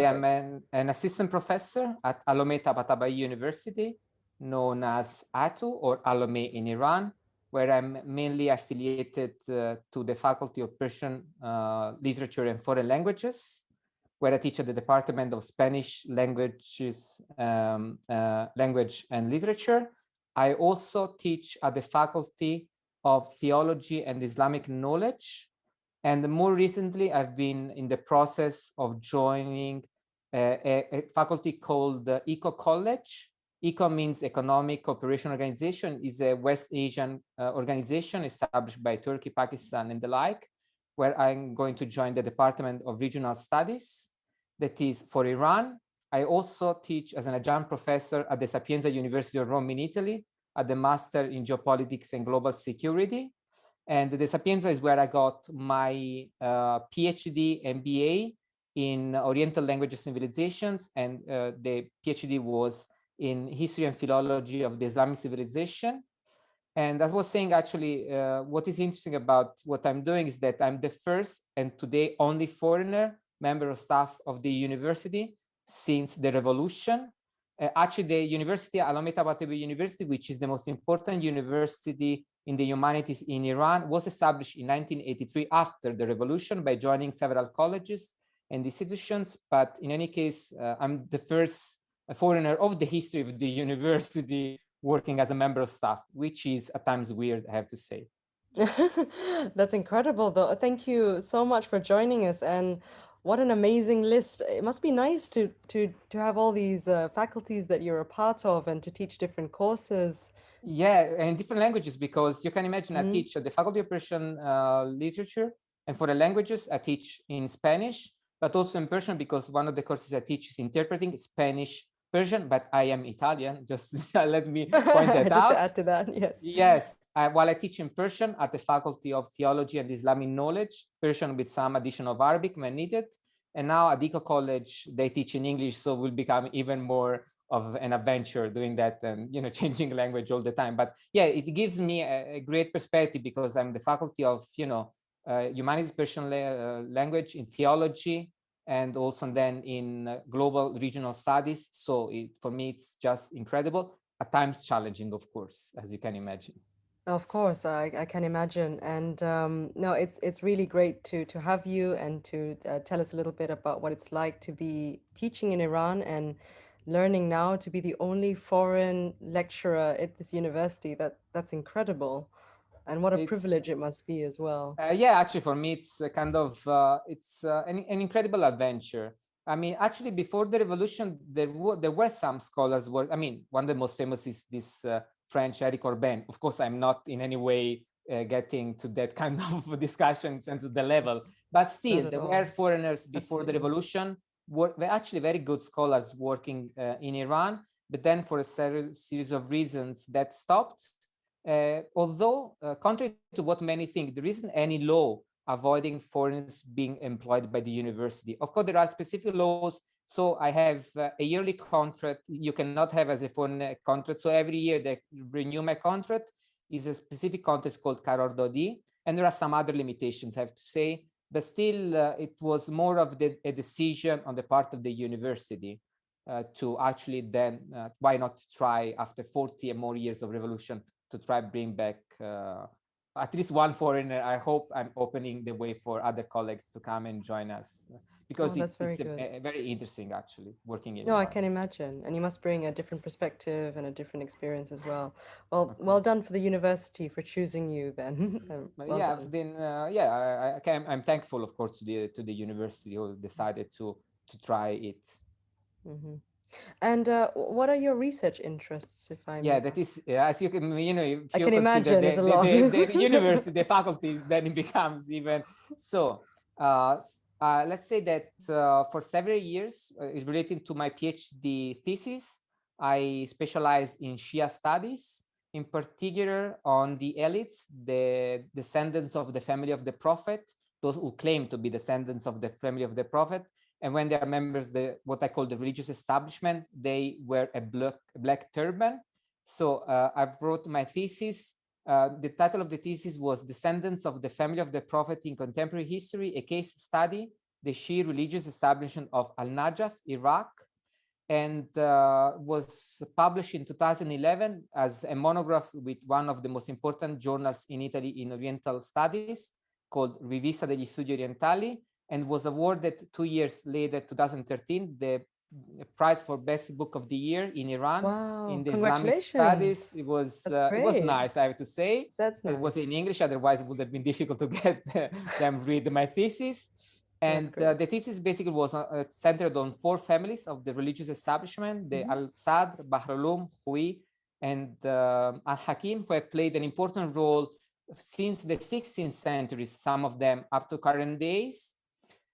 am an assistant professor at Allameh Tabataba'i University, known as ATU or Allameh in Iran, where I'm mainly affiliated to the Faculty of Persian Literature and Foreign Languages, where I teach at the Department of Spanish Languages, Language and Literature. I also teach at the Faculty of Theology and Islamic Knowledge. And more recently, I've been in the process of joining a faculty called the ECO College. ECO means Economic Cooperation Organization, is a West Asian organization established by Turkey, Pakistan, and the like, where I'm going to join the Department of Regional Studies, that is for Iran. I also teach as an adjunct professor at the Sapienza University of Rome in Italy, at the Master in Geopolitics and Global Security. And the Sapienza is where I got my PhD MBA in Oriental Languages Civilizations, and the PhD was in History and Philology of the Islamic Civilization. And as I was saying, actually, what is interesting about what I'm doing is that I'm the first and today only foreigner member of staff of the university since the revolution. Actually, the university, Allameh Tabataba'i University, which is the most important university in the humanities in Iran, was established in 1983 after the revolution by joining several colleges and institutions. But in any case, I'm the first foreigner of the history of the university working as a member of staff, which is at times weird, I have to say. That's incredible, though. Thank you so much for joining us, and what an amazing list. It must be nice to have all these faculties that you're a part of and to teach different courses. Yeah, and in different languages, because you can imagine I Mm-hmm. teach at the Faculty of Persian Literature, and for the languages, I teach in Spanish, but also in Persian, because one of the courses I teach is interpreting Spanish, Persian, but I am Italian, just let me point that Just to out. add to that, yes. Yes, while I teach in Persian at the Faculty of Theology and Islamic Knowledge, Persian with some addition of Arabic when needed. And now at Eco College, they teach in English, so will become even more of an adventure doing that and changing language all the time. But yeah, it gives me a great perspective because I'm the faculty of humanities, Persian language, in theology, and also then in global regional studies. So for me, it's just incredible. At times challenging, of course, as you can imagine. Of course, I can imagine. And no, it's really great to have you and to tell us a little bit about what it's like to be teaching in Iran and learning now to be the only foreign lecturer at this university. That's incredible. And what a It's privilege it must be as well. yeah, actually, for me, it's a kind of it's an incredible adventure. I mean, actually, before the revolution, there were some scholars. I mean, one of the most famous is this French Eric Orben. Of course, I'm not in any way getting to that kind of discussion in sense of the level, but Not still, at there were all. foreigners before the Absolutely. revolution. Were actually very good scholars working in Iran, but then for a series of reasons that stopped. Although, contrary to what many think, there isn't any law avoiding foreigners being employed by the university. Of course, there are specific laws. So I have a yearly contract. You cannot have as a foreign contract. So every year they renew my contract. Is a specific contract called Karar Dodi. And there are some other limitations, I have to say. But still, it was more of a decision on the part of the university to actually then, why not try after 40 and more years of revolution to try bring back at least one foreigner. I hope I'm opening the way for other colleagues to come and join us Oh, because that's very it's good. a very interesting actually working in No, I Iran. can imagine. And you must bring a different perspective and a different experience as well. Of Well course. done for the university for choosing you then. But Well yeah, I've done. been yeah, I'm thankful of course to the university who decided to try it. Hmm. And what are your research interests, if I Yeah, may that ask? is as you can if I you can consider imagine it's a lot. the university, the faculties, then it becomes even so. Let's say that for several years, relating to my PhD thesis, I specialized in Shia studies, in particular on the elites, the descendants of the family of the Prophet, those who claim to be descendants of the family of the Prophet. And when they are members, what I call the religious establishment, they wear a black turban. So I wrote my thesis. The title of the thesis was Descendants of the Family of the Prophet in Contemporary History, a case study the Shia religious establishment of Al-Najaf, Iraq, and was published in 2011 as a monograph with one of the most important journals in Italy in Oriental Studies called Rivista degli Studi Orientali, and was awarded 2 years later, 2013, the prize for best book of the year in Iran. Wow, in the Islamic congratulations. studies. It was Great. nice, I have to say. That's nice. It was in English, otherwise it would have been difficult to get them read my thesis. And the thesis basically was centered on 4 families of the religious establishment: the Al-Sadr, Bahr-Ulum, Hui, and Al-Hakim, who have played an important role since the 16th century, some of them up to current days.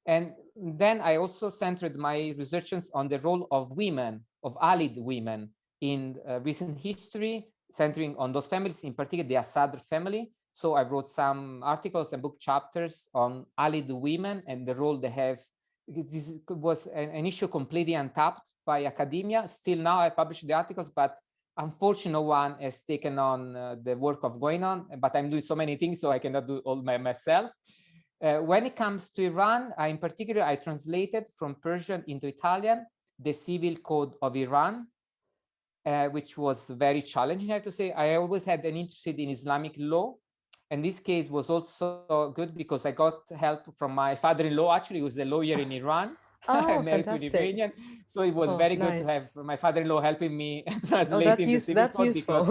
And then I also centered my researches on the role of women, of Alid women in recent history, centering on those families, in particular the Assadr family. So I wrote some articles and book chapters on Alid women and the role they have. This was an issue completely untapped by academia. Still now I publish the articles, but unfortunately no one has taken on the work of going on, but I'm doing so many things, so I cannot do all by myself. When it comes to Iran, in particular, I translated from Persian into Italian the Civil Code of Iran, which was very challenging, I have to say. I always had an interest in Islamic law. And this case was also good because I got help from my father-in-law, actually, who was a lawyer in Iran. Oh, married to an Iranian. So it was very good to have my father-in-law helping me translating the Civil Code, because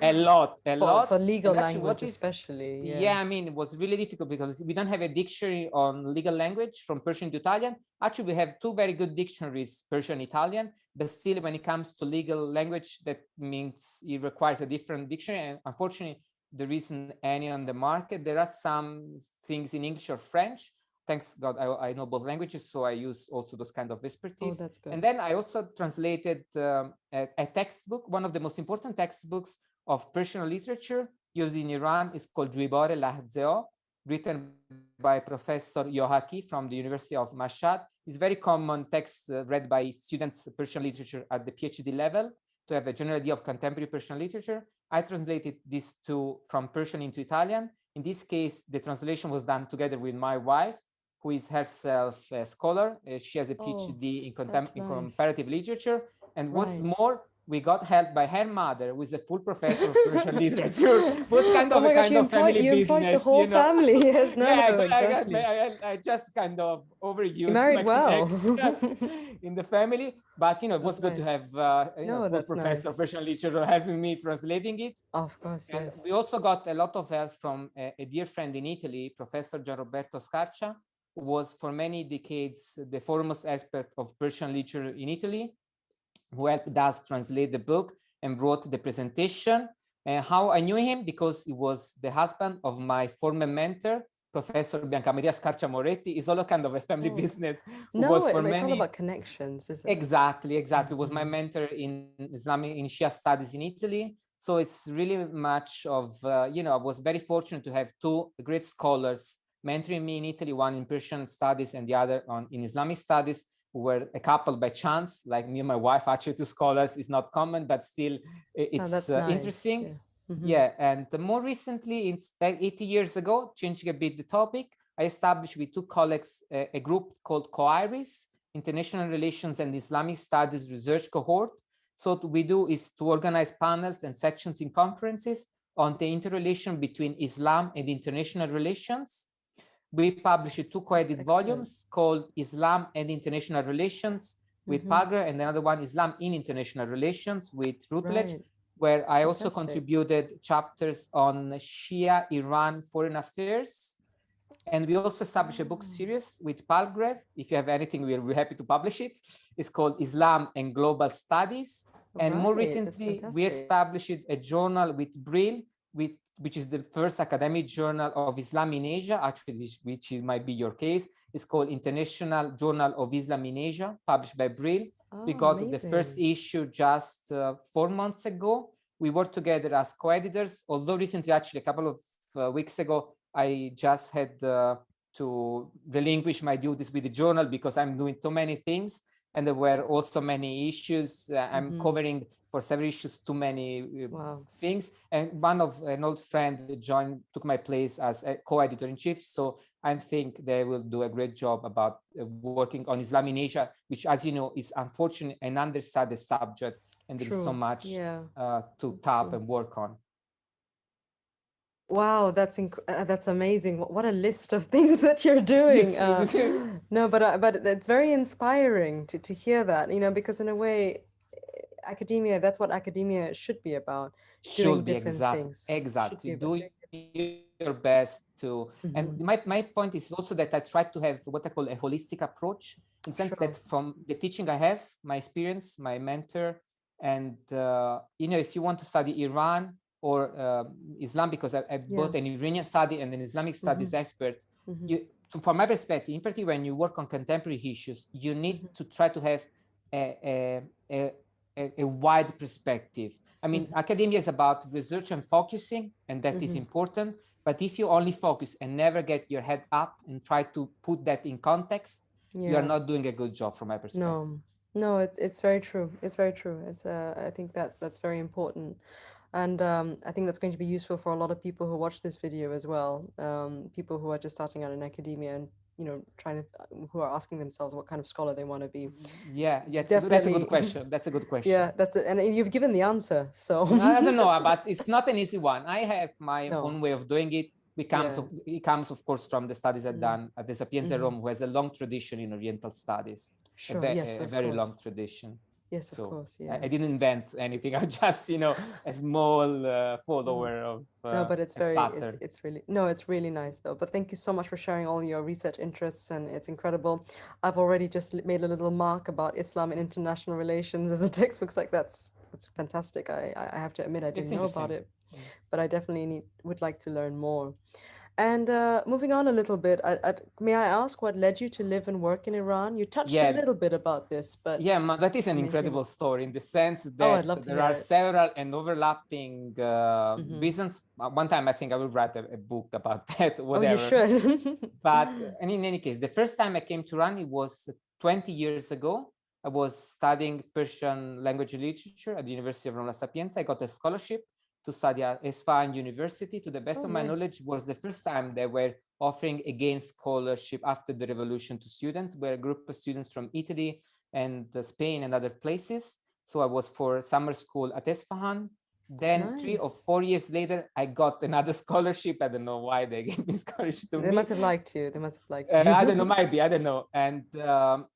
a lot. For legal language especially. Yeah, I mean, it was really difficult because we don't have a dictionary on legal language from Persian to Italian. Actually, we have 2 very good dictionaries, Persian and Italian, but still when it comes to legal language, that means it requires a different dictionary. And unfortunately, there isn't any on the market. There are some things in English or French. Thanks God, I know both languages, so I use also those kind of expertise. Oh, that's good. And then I also translated a textbook. One of the most important textbooks of Persian literature used in Iran is called Juibar Lahzeo, written by Professor Yohaki from the University of Mashhad. It's very common text read by students Persian literature at the PhD level to have a general idea of contemporary Persian literature. I translated these 2 from Persian into Italian. In this case, the translation was done together with my wife, who is herself a scholar. She has a PhD in comparative literature. And what's more, we got help by her mother, who is a full professor of Persian literature. It was kind of family you business. The whole family. Yes, I just kind of overused my well. connections in the family. But it was good to have a full professor of Persian literature helping me translating it. Of course, and yes. We also got a lot of help from a dear friend in Italy, Professor Gianroberto Scarcia, who was for many decades the foremost expert of Persian literature in Italy, who helped us translate the book and wrote the presentation. And how I knew him? Because he was the husband of my former mentor, Professor Biancamaria Scarcia Moretti. It's all kind of a family business. It's all about connections, isn't it? Exactly. Was my mentor in Shia studies in Italy. So it's really much of, I was very fortunate to have 2 great scholars mentoring me in Italy, one in Persian studies and the other in Islamic studies, who were a couple by chance, like me and my wife, actually 2 scholars is not common, but still it's nice. Interesting. Yeah. And more recently, 80 years ago, changing a bit the topic, I established with 2 colleagues a group called COIRIS, International Relations and Islamic Studies Research Cohort. So what we do is to organize panels and sections in conferences on the interrelation between Islam and international relations. We published 2 co-edited volumes called Islam and International Relations with Palgrave, and another one, Islam in International Relations with Routledge, where I also contributed chapters on Shia Iran foreign affairs. And we also established a book series with Palgrave. If you have anything, we're happy to publish it. It's called Islam and Global Studies. And more recently, we established a journal with Brill, which is the first academic journal of Islam in Asia, actually, which might be your case. It's called International Journal of Islam in Asia, published by Brill. We got the first issue just 4 months ago. We worked together as co-editors, although recently, actually, a couple of weeks ago, I just had to relinquish my duties with the journal because I'm doing too many things. And there were also many issues. I'm covering for several issues too many things. And an old friend took my place as a co-editor in chief. So I think they will do a great job about working on Islam in Asia, which, as you know, is unfortunately an understudied subject, and there is so True. much Yeah, to that's tap true. and work on. Wow, that's amazing. What a list of things that you're doing. No, but it's very inspiring to hear that, you know, because in a way, academia, that's what academia should be about, doing Should be different things. Should exactly be about. do your best to, and Hmm. my point is also that I try to have what I call a holistic approach, in the sense that Sure. from the teaching I have, my experience, my mentor, and you know, if you want to study Iran or Islam, because I'm Yeah. both an Iranian study and an Islamic Hmm. studies expert, Hmm. you, so from my perspective, in particular when you work on contemporary issues, you need Hmm. to try to have a, a, a wide perspective. I mean, Hmm. academia is about research and focusing, and that is Hmm. important. But if you only focus and never get your head up and try to put that in context, you are Yeah. not doing a good job from my perspective. No, no, it's very true. It's very true. I think that's very important. And I think that's going to be useful for a lot of people who watch this video as well. People who are just starting out in academia and, you know, trying to, who are asking themselves what kind of scholar they want to be. Yeah, yeah, that's a good Definitely. question. That's a good question. Yeah, that's it. And you've given the answer. So I don't know, that's, but it's not an easy one. I have my no, own way of doing it. yeah. It comes, of course, from the studies I've Mm-hmm. done at the Sapienza Mm-hmm. Rome, who has a long tradition in Oriental studies, Sure. Yes, a of very long course. tradition. Yes, of So course. Yeah. I didn't invent anything. I'm just, you know, a small Mm. follower of No, but it's a very, pattern. it's really, no, it's really nice though. But thank you so much for sharing all your research interests, and it's incredible. I've already just made a little mark about Islam and international relations as a textbook. Like that's fantastic. I have to admit I It's didn't know about interesting. it, but I definitely would like to learn more. And moving on a little bit, may I ask what led you to live and work in Iran? You touched a Yeah, little bit about this, but yeah, that is an I mean, if you, incredible story in the sense oh, I'd that love to there hear are it. several and overlapping Hmm. reasons. One time I think I will write a book about that, Oh, you whatever. should. But and in any case, the first time I came to Iran, it was 20 years ago. I was studying Persian language and literature at the University of Rome La Sapienza. I got a scholarship to study at Isfahan University. To the best Oh, of my nice. knowledge, was the first time they were offering again scholarship after the revolution to students. We're a group of students from Italy and Spain and other places. So I was for summer school at Isfahan. Then 3 or Nice. 4 years later, I got another scholarship. I don't know why they gave me scholarship to They must me. have liked you. They must have liked I don't know, you. maybe, I don't know. And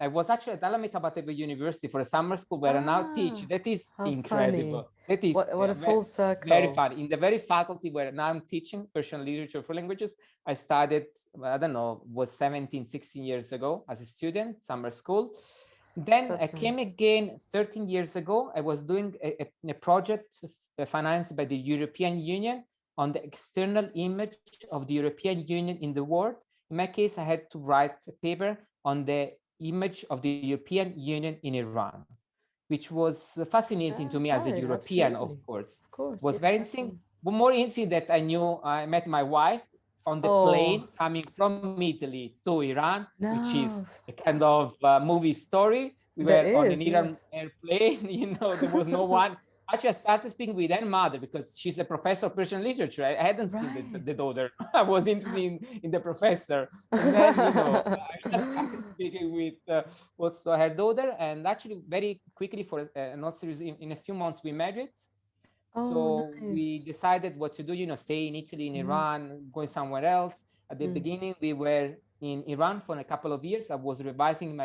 I was actually at Allameh Tabataba'i University for a summer school where I now teach. Ah, That is how funny. incredible. That is What a full very circle. fun. In the very faculty where now I'm teaching Persian literature for languages, I started, I don't know, was 17, 16 years ago as a student, summer school. Then I That's came nice. again 13 years ago. I was doing a project financed by the European Union on the external image of the European Union in the world. In my case, I had to write a paper on the image of the European Union in Iran, which was fascinating to me as a Right, European, of absolutely. course. Of course, Was yes, very interesting. definitely. But more interesting that I knew I met my wife on the Oh, plane coming from Italy to Iran, which is no. a kind of movie story. We That were on an is, Iran yes. airplane, you know, there was no one. Actually, I started speaking with her mother because she's a professor of Persian literature. I hadn't seen Right. the daughter. I was interested in the professor. And then, you know, I just started speaking with also her daughter. And actually, very quickly, for not serious, in a few months, we married. Oh, So we nice. decided what to do, you know, stay in Italy, in Mm-hmm. Iran, going somewhere else. At the beginning, we were in Iran for a couple of years. I was revising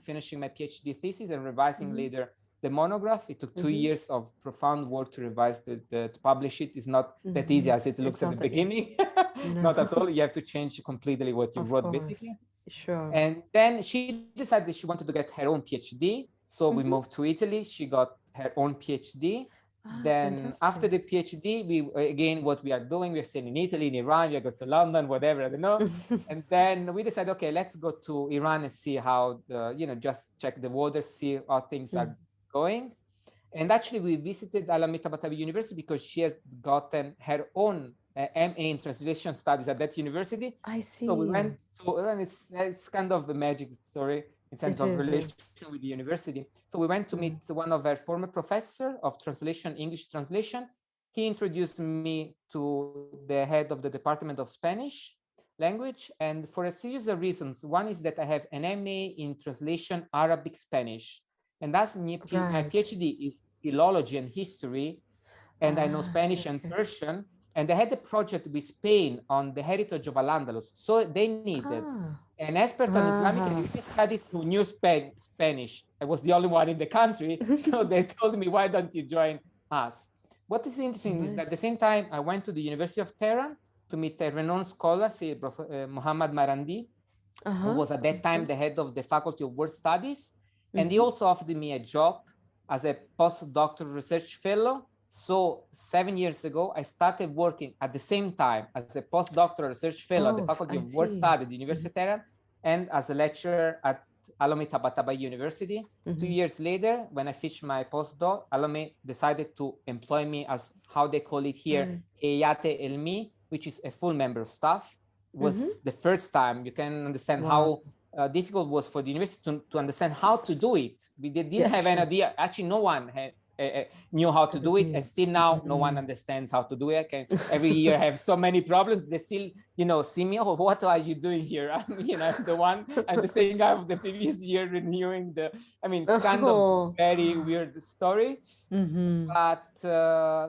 finishing my PhD thesis and revising Mm-hmm. later the monograph. It took 2 Mm-hmm. years of profound work to revise to publish it. It's not that easy Mm-hmm. as it It's looks at the not that easy. beginning. No, Not at all. You have to change completely what you of wrote, course. basically. Sure. And then she decided she wanted to get her own PhD. So we Mm-hmm. moved to Italy. She got her own PhD. Ah, Then after fantastic. the PhD, we again what we are doing, we're staying in Italy, in Iran, we go to London, whatever, I don't know. And then we decided, okay, let's go to Iran and see how you know, just check the waters, see how things Mm. are going. And actually, we visited Allameh Tabataba'i University because she has gotten her own MA in translation studies at that university. I So we see. went. So and it's kind of a magic story in terms It of is, relation yes. with the university. So we went to Mm. meet one of our former professor of translation, English translation. He introduced me to the head of the Department of Spanish language, and for a series of reasons. One is that I have an MA in translation Arabic Spanish, and that's my Right. PhD is philology and history, and I know Okay, Spanish and okay. Persian. And I had a project with Spain on the heritage of Al-Andalus. So they needed Ah. an expert on Islamic and European studies who knew Spanish. I was the only one in the country. So they told me, why don't you join us? What is interesting is that at the Nice. same time, I went to the University of Tehran to meet a renowned scholar, Muhammad Marandi, who Uh-huh. was at that time Okay. the head of the Faculty of World Studies. And he Mm-hmm. also offered me a job as a postdoctoral research fellow. So 7 years ago, I started working at the same time as a postdoctoral research fellow at the Oh, Faculty I of World see. Studies at the University of Tehran and as a lecturer at Allameh Tabataba'i University. 2 years later, when I finished my postdoc, Allameh decided to employ me as how they call it here, Right. Heyate Elmi, which is a full member of staff. It Mm-hmm. was the first time. You can understand Wow. how difficult it was for the university to understand how to do it. We didn't Yeah, have an sure. idea. Actually, no one had, knew how to This do is it, new. and still now no one Mm. understands how to do it. And every year have so many problems. They still, see me. Oh, what are you doing here? I'm the one. I'm the same guy of the previous year renewing the. I mean, it's kind of Oh. very weird story. Mm-hmm. But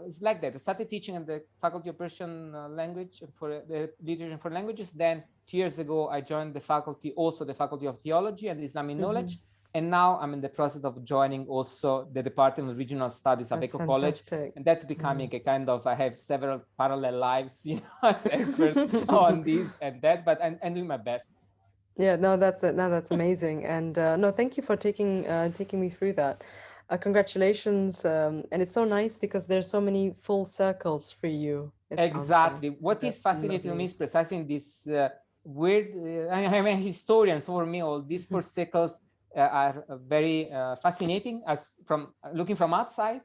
it's like that. I started teaching at the Faculty of Persian language for the literature and foreign languages. Then 2 years ago, I joined the faculty, also the Faculty of Theology and Islamic Mm-hmm. Knowledge. And now I'm in the process of joining also the Department of Regional Studies at That's Beko College. fantastic. And that's Yeah. becoming a kind of, I have several parallel lives, as expert on this and that, but I'm doing my best. Yeah, no, that's it. No, that's amazing. And no, thank you for taking me through that. Congratulations. And it's so nice because there's so many full circles for you, it sounds like. Exactly. What is That's fascinating to me lovely. is precisely this weird. I'm a historian, so for me, all these four cycles are very fascinating. As from looking from outside,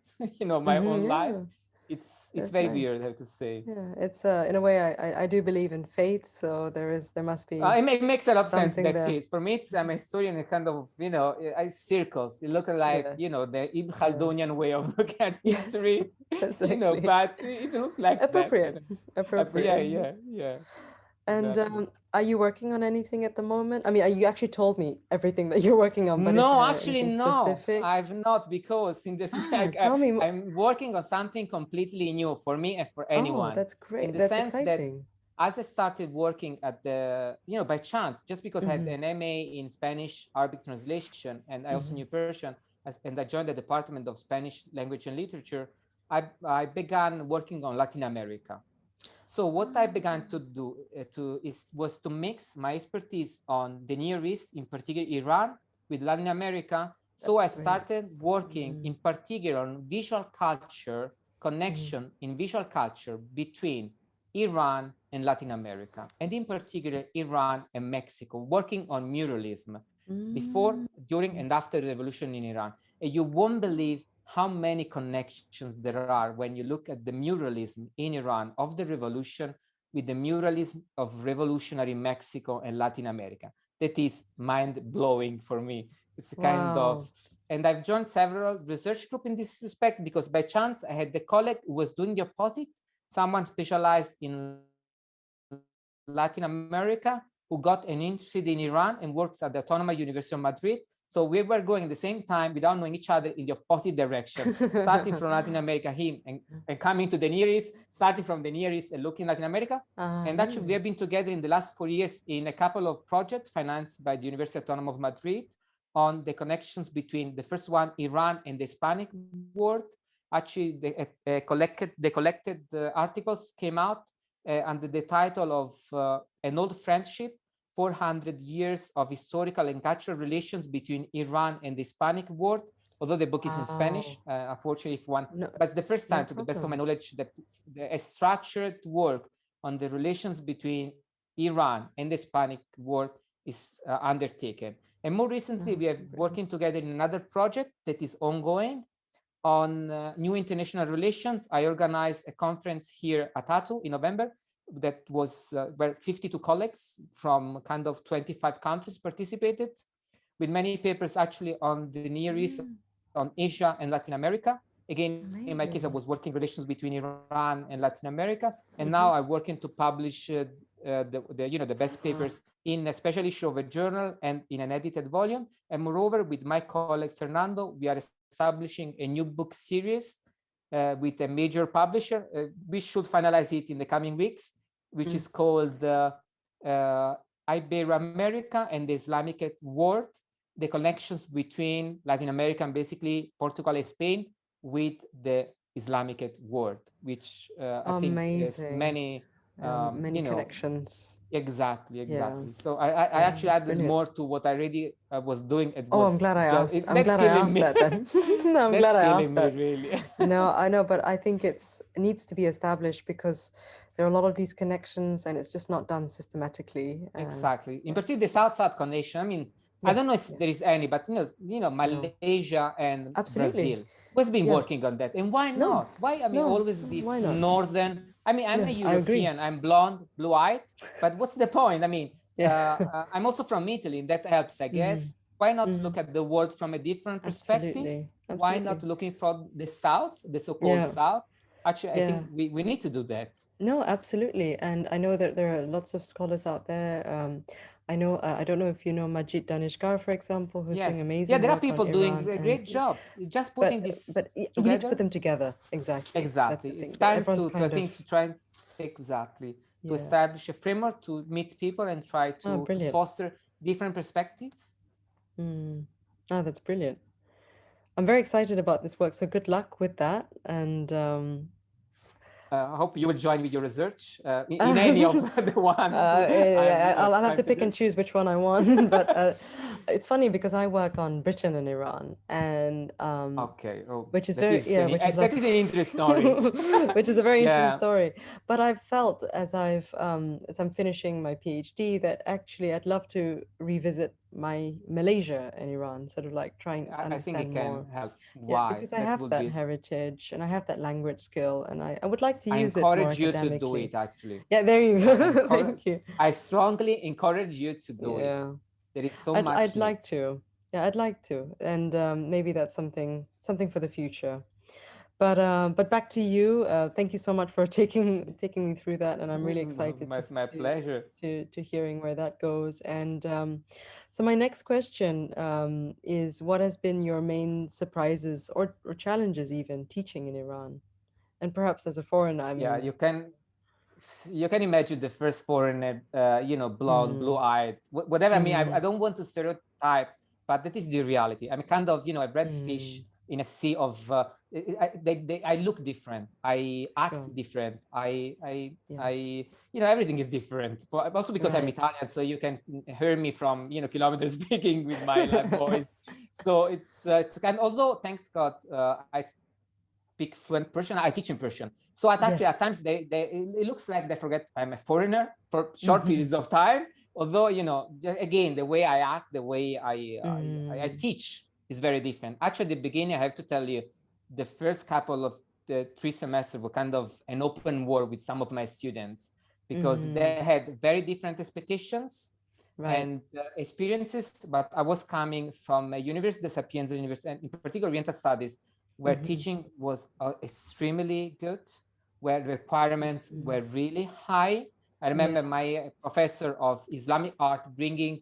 my own life, Yeah, it's that's very nice. weird, I have to say. Yeah, it's in a way I do believe in fate, so there must be It makes a lot of sense in something that there. case. For me, I'm a historian, a kind of, circles. It look like, Yeah, the Ibn yeah. Khaldunian way of looking at Yes, history, exactly. but it looks like that. Appropriate. Yeah, Appropriate. yeah, yeah, And exactly. are you working on anything at the moment? I mean, you actually told me everything that you're working on, but is No, there actually, anything no, specific? I've not, because in this, Ah, tell me. I'm working on something completely new for me and for Oh, anyone, that's in great. the That's sense that exciting. as I started working at the, by chance, just because I had Mm-hmm. an MA in Spanish Arabic translation, and I also Mm-hmm. knew Persian, and I joined the Department of Spanish Language and Literature, I began working on Latin America. So what I began to do was to mix my expertise on the Near East, in particular Iran, with Latin America. So That's I great. started working Mm-hmm. in particular on visual culture, Mm-hmm. connection in visual culture between Iran and Latin America, and in particular Iran and Mexico, working on muralism before, during, and after the revolution in Iran. And you won't believe how many connections there are when you look at the muralism in Iran of the revolution with the muralism of revolutionary Mexico and Latin America. That is mind-blowing for me. It's a kind Wow. of, and I've joined several research groups in this respect because by chance I had the colleague who was doing the opposite, someone specialized in Latin America who got an interested in Iran and works at the Autonomous University of Madrid. So we were going at the same time without knowing each other in the opposite direction, starting from Latin America, him, and coming to the Near East, starting from the Near East and looking at Latin America. And actually, we have been Yeah. together in the last 4 years in a couple of projects financed by the University Autonomous of Madrid on the connections between the first one, Iran, and the Hispanic world. Actually, the collected articles came out under the title of An Old Friendship, 400 years of historical and cultural relations between Iran and the Hispanic world. Although the book is in Spanish, Wow. unfortunately, if one, No, but it's the first no time, to the best of my problem. knowledge, that a structured work on the relations between Iran and the Hispanic world is undertaken. And more recently, Oh, we are so great. working together in another project that is ongoing on new international relations. I organized a conference here at ATU in November that was where 52 colleagues from kind of 25 countries participated, with many papers actually on the Near East, on Asia and Latin America. Again, in my case, I Amazing. was working relations between Iran and Latin America, and Mm-hmm. now I'm working to publish the best papers in a special issue of a journal and in an edited volume. And moreover, with my colleague Fernando, we are establishing a new book series with a major publisher. We should finalize it in the coming weeks, which is called Ibero-America and the Islamic world, the connections between Latin America and basically Portugal and Spain with the Islamic world, which I think is Amazing. many, Many connections. exactly. Yeah. So I Yeah, actually that's added brilliant. more to what I already was doing. It Oh, I'm was glad I just, asked. I'm that's glad I killing asked me. that then. No, I'm That's glad I killing asked me, that. really. No, I know, but I think it needs to be established because there are a lot of these connections and it's just not done systematically. Exactly. In Yeah. particular, the South-South connection. I mean, I Yeah. don't know if Yeah. there is any, but No. Malaysia and Absolutely. Brazil was been Yeah. working on that. And why No. not? Why? I mean, No. always this Why not? northern. I mean, I'm a No, I agree. European. I'm blonde, blue-eyed. But what's the point? I mean, Yeah. I'm also from Italy, and that helps, I guess. Why not look at the world from a different perspective? Absolutely. Why not Absolutely. looking from the South, the so-called Yeah. South? Actually, I Yeah. think we need to do that. No, absolutely. And I know that there are lots of scholars out there. I know, I don't know if you know Majid Danishgar, for example, who's doing Yes. Yeah, amazing there are work on people doing Iran. And great jobs. Just but putting this you need to put together. them together. Exactly. That's Exactly. the It's thing. That time everyone's to I kind of, think to try exactly to yeah. establish a framework to meet people and try Oh, to brilliant. foster different perspectives. Mm. Oh, that's brilliant. I'm very excited about this work. So good luck with that. And I hope you will join with your research in any of the ones I'm I'll have trying to to pick do. and choose which one I want. But it's funny because I work on Britain and Iran, and Okay. Oh, which is very, yeah, which is that like, is an interesting story. which is a very interesting Yeah. story. But I've felt as I'm finishing my PhD that actually I'd love to revisit my Malaysia and Iran, sort of like try and I think it understand can more. help. Yeah, Why? because I That have would that be. heritage and I have that language skill, and I would like to I use it more encourage you to do academically. it, actually. Yeah, there you I go. encourage, Thank you. I strongly encourage you to do it. Yeah, There is so I'd much need. like to. Yeah, I'd like to, and maybe that's something for the future. But back to you. Thank you so much for taking me through that, and I'm really excited My, my pleasure. to hearing where that goes. And so my next question is, what has been your main surprises or challenges even teaching in Iran, and perhaps as a foreigner? I Yeah, mean, you can imagine the first foreigner, blonde, mm, blue-eyed, whatever. I mean, I mm, don't want to stereotype, but that is the reality. I'm kind of, a red fish mm, in a sea of. I look different. I sure, act different. yeah, everything is different. Also because I'm right, Italian, so you can hear me from kilometers speaking with my loud voice. So it's kind. Although thanks God, I speak fluent Persian. I teach in Persian. So at yes, times it looks like they forget I'm a foreigner for short periods of time. Although again the way I act, the way I mm, teach is very different. Actually, at the beginning I have to tell you, the first couple of the 3 semesters were kind of an open war with some of my students because mm, they had very different expectations right, and experiences. But I was coming from a university, the Sapienza University, and in particular Oriental Studies, where mm-hmm, teaching was extremely good, where requirements mm, were really high. I remember yeah, my professor of Islamic art bringing,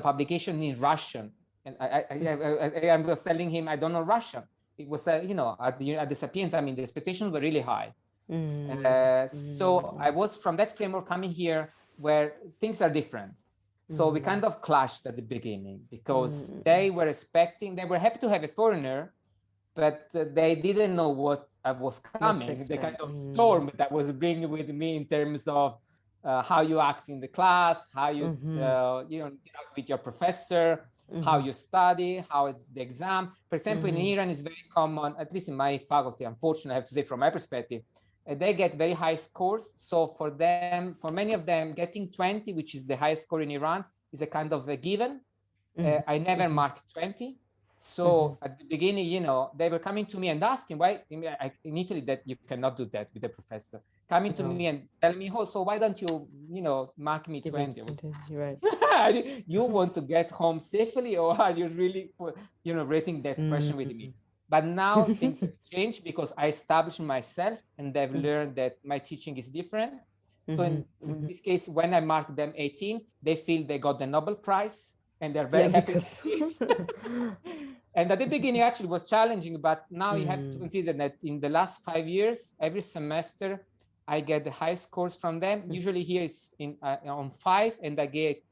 publication in Russian, and I was telling him I don't know Russian. It was, at the Sapienza, I mean, the expectations were really high. mm, So I mm, was from that framework coming here where things are different. So we mm, kind of clashed at the beginning because mm, they were happy to have a foreigner, but they didn't know what was what to coming, the kind expect. of storm that was bringing with me in terms of how you act in the class, how you Mm-hmm, interact with your professor, how mm-hmm, you study, how it's the exam. For example, in mm-hmm, Iran, it's very common, at least in my faculty, unfortunately, I have to say from my perspective, they get very high scores. So for many of them, getting 20, which is the highest score in Iran, is a kind of a given. mm-hmm, I never mm-hmm, marked 20. mm-hmm. So at the beginning, they were coming to me and asking why in Italy that you cannot do that with a professor. Coming to No, me and telling me, oh, so why don't you, mark me give me 20? I was, 20. You're right. you want to get home safely, or are you really, raising that question with Mm, me? But now things have changed because I established myself and I've learned that my teaching is different. So in this case, when I mark them 18, they feel they got the Nobel Prize and they're very happy to see it. And at the beginning, actually, it was challenging, but now you have to consider that in the last 5 years, every semester, I get the high scores from them. Usually here it's on 5, and I get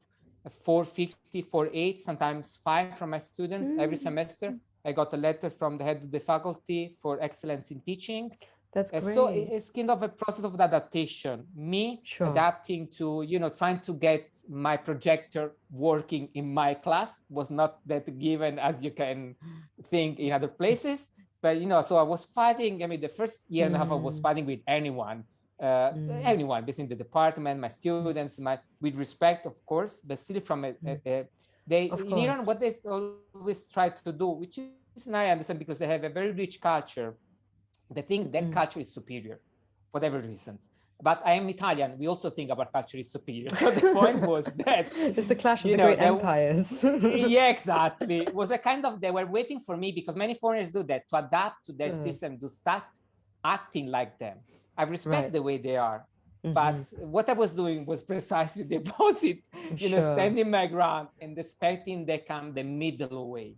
450, 4.8, sometimes 5 from my students every semester. I got a letter from the head of the faculty for excellence in teaching. That's great. So it's kind of a process of adaptation. Me adapting to, trying to get my projector working in my class was not that given as you can think in other places. But, so I was fighting. I mean, the first year and a half, I was fighting with anyone, basically the department, my students, with respect, of course, but still from in Iran, what they always try to do, which is, and I understand because they have a very rich culture, they think that culture is superior, whatever reasons. But I am Italian. We also think our culture is superior. So the point was that it's the clash of the great empires. Yeah, exactly. It was a kind of, they were waiting for me, because many foreigners do that, to adapt to their system, to start acting like them. I respect the way they are. But what I was doing was precisely the opposite, standing my ground and expecting they come the middle way,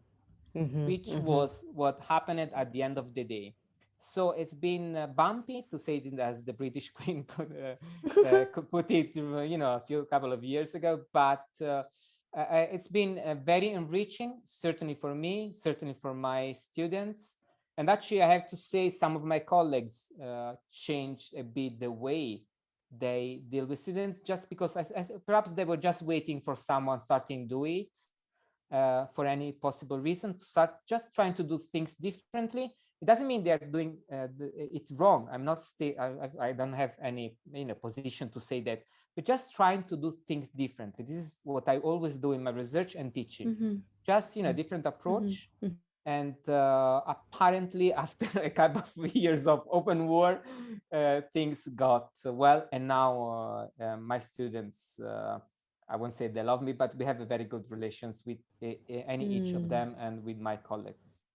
which was what happened at the end of the day. So it's been bumpy, to say it as the British Queen put it, a couple of years ago. But it's been very enriching, certainly for me, certainly for my students. And actually, I have to say, some of my colleagues changed a bit the way they deal with students, just because perhaps they were just waiting for someone starting to do it for any possible reason, to start just trying to do things differently. It doesn't mean they're doing it wrong. I'm not I don't have any position to say that, but just trying to do things differently. This is what I always do in my research and teaching. Just different approach. And apparently, after a couple of years of open war, things got well. And now my students, I won't say they love me, but we have a very good relations with each of them and with my colleagues.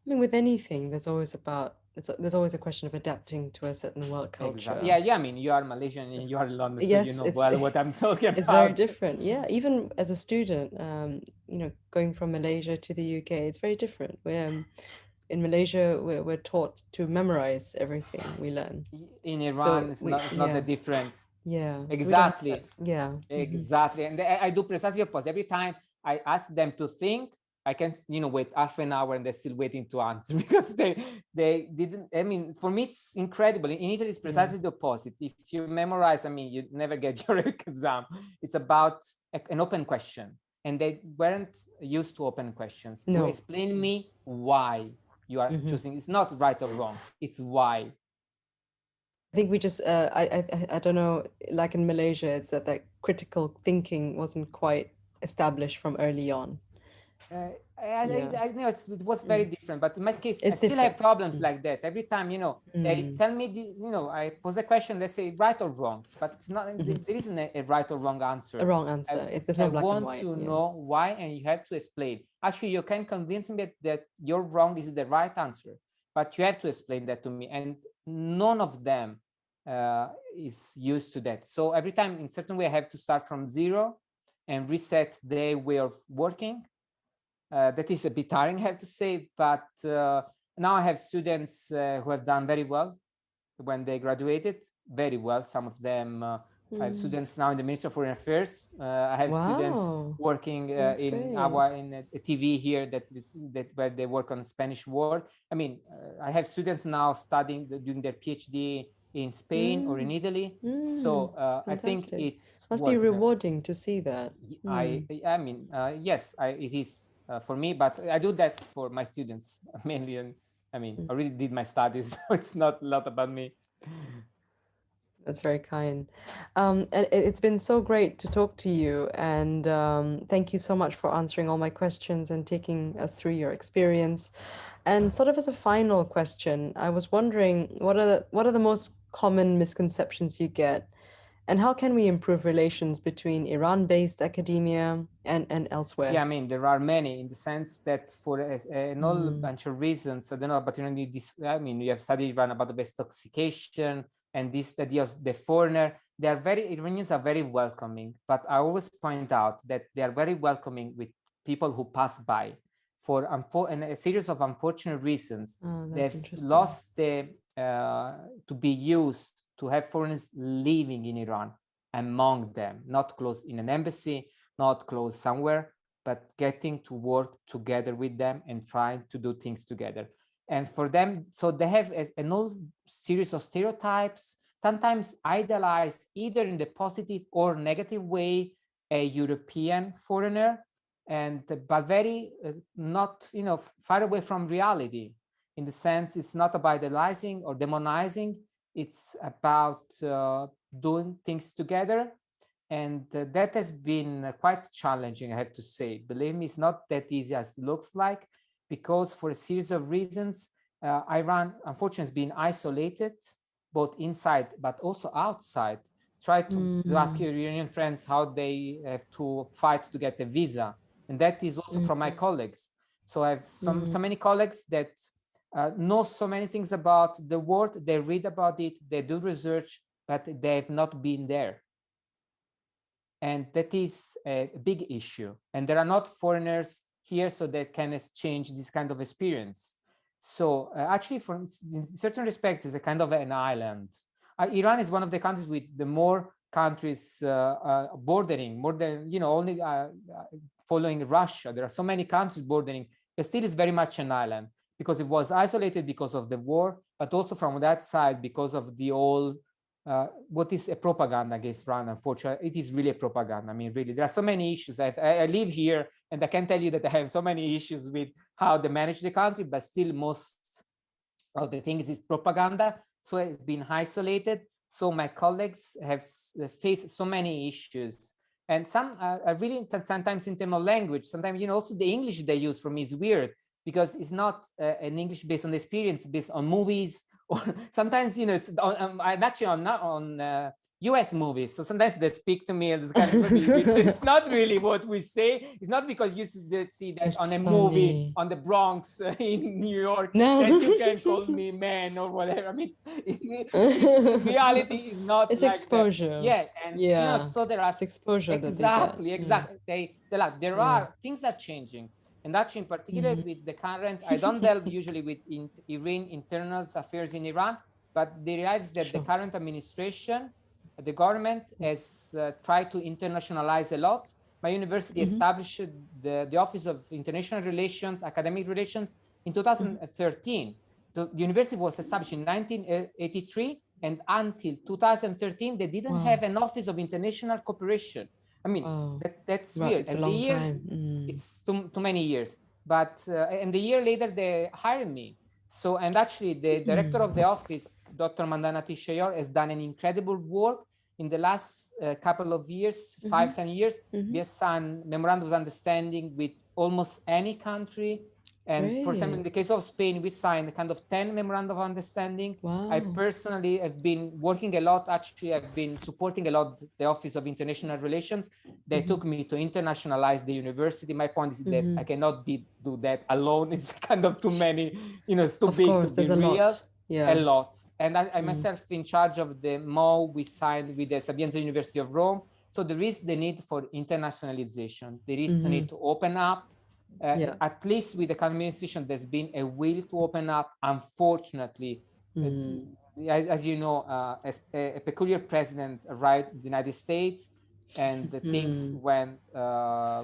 I mean, with anything, there's always a question of adapting to a certain world culture. Exactly. Yeah. I mean, you are Malaysian and you are London, so you know well what I'm talking about. It's very different. Yeah, even as a student, going from Malaysia to the UK, it's very different. In Malaysia, we're taught to memorize everything we learn. In Iran, it's not that different. Yeah. Exactly. So exactly. And I do precisely opposite. Every time I ask them to think, I can, wait half an hour and they're still waiting to answer, because they didn't. I mean, for me, it's incredible. In Italy, it's precisely the opposite. If you memorize, I mean, you never get your exam. It's about an open question. And they weren't used to open questions. No. To explain me why you are choosing. It's not right or wrong. It's why. I think we just, I don't know, like in Malaysia, it's that critical thinking wasn't quite established from early on. I know it was very different, but in my case, I still have problems like that. Every time, they tell me, I pose a question, they say right or wrong, but it's not. There isn't a right or wrong answer. A wrong answer. There's no black and white. I want to know why, and you have to explain. Actually, you can convince me that your wrong is the right answer, but you have to explain that to me. And none of them is used to that. So every time, in certain way, I have to start from zero and reset their way of working. That is a bit tiring, I have to say, but now I have students who have done very well when they graduated, very well. Some of them, I have students now in the Ministry of Foreign Affairs. I have students working in a TV here where they work on Spanish word. I mean, I have students now doing their PhD in Spain or in Italy. So I think it must be rewarding to see that. I mean, yes, it is. For me, but I do that for my students mainly. And I mean, I already did my studies, so it's not a lot about me. That's very kind. And it's been so great to talk to you. And thank you so much for answering all my questions and taking us through your experience. And sort of as a final question, I was wondering, what are the most common misconceptions you get And how can we improve relations between Iran-based academia and elsewhere? Yeah, I mean, there are many in the sense that for a whole bunch of reasons, I don't know, but you know, this, I mean, you have studied Iran about the intoxication and this idea of the foreigner. They are Iranians are very welcoming, but I always point out that they are very welcoming with people who pass by. And a series of unfortunate reasons, Oh, that's they've interesting. lost the to be used to have foreigners living in Iran among them, not close in an embassy, not close somewhere, but getting to work together with them and trying to do things together. And for them, so they have an whole series of stereotypes, sometimes idealized either in the positive or negative way, a European foreigner, and but very not, you know, far away from reality, in the sense it's not about idealizing or demonizing, it's about doing things together. And that has been quite challenging, I have to say. Believe me, it's not that easy as it looks like, because for a series of reasons, Iran, unfortunately, has been isolated, both inside but also outside. Try to ask your Iranian friends how they have to fight to get a visa. And that is also from my colleagues. So I have so many colleagues that know so many things about the world, they read about it, they do research, but they have not been there. And that is a big issue. And there are not foreigners here so that can exchange this kind of experience. So actually, in certain respects, it's a kind of an island. Iran is one of the countries with the more countries bordering, more than, you know, only following Russia. There are so many countries bordering, but still it's very much an island because it was isolated because of the war, but also from that side because of the old what is a propaganda against Iran. Unfortunately, it is really a propaganda. I mean, really, there are so many issues. I live here, and I can tell you that I have so many issues with how they manage the country, but still most of the things is propaganda. So it's been isolated. So my colleagues have faced so many issues. And some are really sometimes in terms of language. Sometimes, you know, also the English they use for me is weird because it's not an English based on experience, based on movies, or sometimes, you know, it's I'm actually not on US movies. So sometimes they speak to me and it's not really what we say. It's not because you see that It's on a funny. movie on the Bronx in New York No. that you can call me man or whatever. I mean, reality is not It's like exposure. that. Yeah, and you know, so there are It's exposure that they get. there are things are changing. And actually, in particular, with the current, I don't delve usually with Iran internal affairs in Iran, but they realize that the current administration, the government has tried to internationalize a lot. My university established the Office of International Relations, Academic Relations in 2013. The university was established in 1983, and until 2013, they didn't have an Office of International Cooperation. I mean, that's weird. It's a And long the year, time. it's too many years. But and the year later, they hired me. So, and actually, the director of the office, Dr. Mandana Tishayor, has done an incredible work in the last couple of years, 5-7 years. We have signed memorandum of understanding with almost any country. And for example, in the case of Spain, we signed a kind of 10 memorandum of understanding. I personally have been working a lot. Actually, I've been supporting a lot the Office of International Relations. They took me to internationalize the university. My point is that I cannot do that alone. It's kind of too many, you know, it's too big to be real. A lot. And I myself in charge of the MO we signed with the Sapienza University of Rome. So there is the need for internationalization. There is the need to open up. At least with the current administration, there's been a will to open up. Unfortunately, as you know, a peculiar president arrived in the United States, and the things went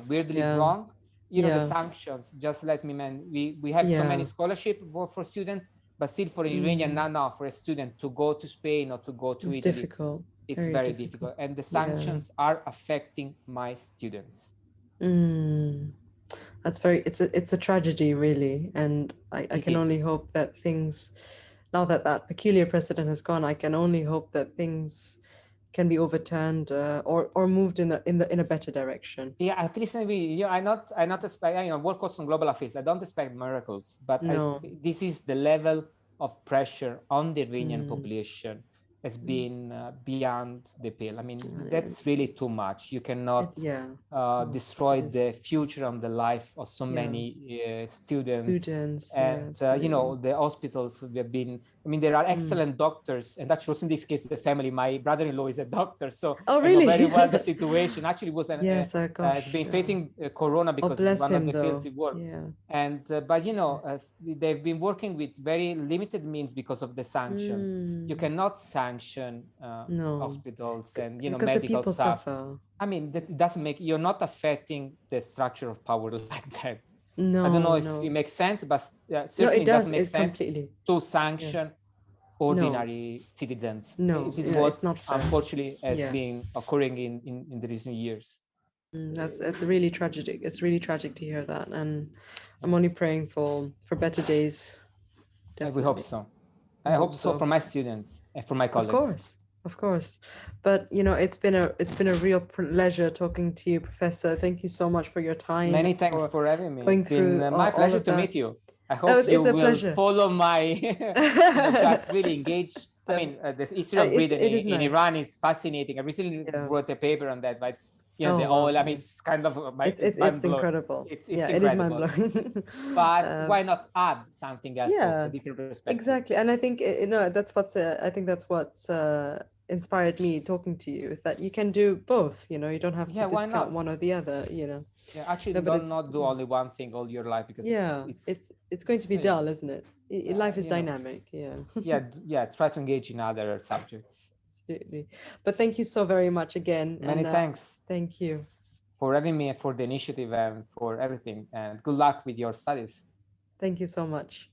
weirdly wrong. You know, the sanctions. Just let me man. We have so many scholarship for students, but still for an Iranian now for a student to go to Spain or to go to Italy, difficult. It's very difficult. And the sanctions are affecting my students. That's it's a tragedy, really. And I can only hope that things, now that that peculiar precedent has gone, I can only hope that things can be overturned or moved in a better direction. Yeah, at least I not expect, you know, world costs on global affairs. I don't expect miracles, but this is the level of pressure on the Iranian population has been beyond the pale. I mean, that's really too much. You cannot destroy the future and the life of so many students. And, you know, the hospitals we have been, I mean, there are excellent doctors. And actually, also in this case, the family, my brother-in-law is a doctor. So I know very well the situation. Actually, was has been facing corona because it's one of the fields he worked. And, but, you know, they've been working with very limited means because of the sanctions. You cannot sanction hospitals and, you know, medical staff. Suffer. I mean, that doesn't make, you're not affecting the structure of power like that. I don't know if it makes sense, but certainly it doesn't make sense to sanction ordinary citizens. This is what unfortunately has been occurring in the recent years. That's really tragic. It's really tragic to hear that, and I'm only praying for better days. Definitely. We hope so. I hope so for my students and for my colleagues. Of course. But you know, it's been a real pleasure talking to you, Professor. Thank you so much for your time. Many thanks for having me. It's been my pleasure to meet you. I hope you will follow my just really engage. I mean, the history of Britain in Iran is fascinating. I recently wrote a paper on that, but it's, you know, I mean, it's kind of it's incredible. It's incredible. It is mind-blowing. But why not add something else, a different perspective? Exactly, and I think that's what's inspired me talking to you, is that you can do both. You know, you don't have to discount one or the other. You know. Yeah, actually, not do only one thing all your life, because it's going to be dull, isn't it? Life is dynamic. Try to engage in other subjects. Absolutely. But thank you so very much again. Many thanks. Thank you for having me, for the initiative, and for everything. And good luck with your studies. Thank you so much.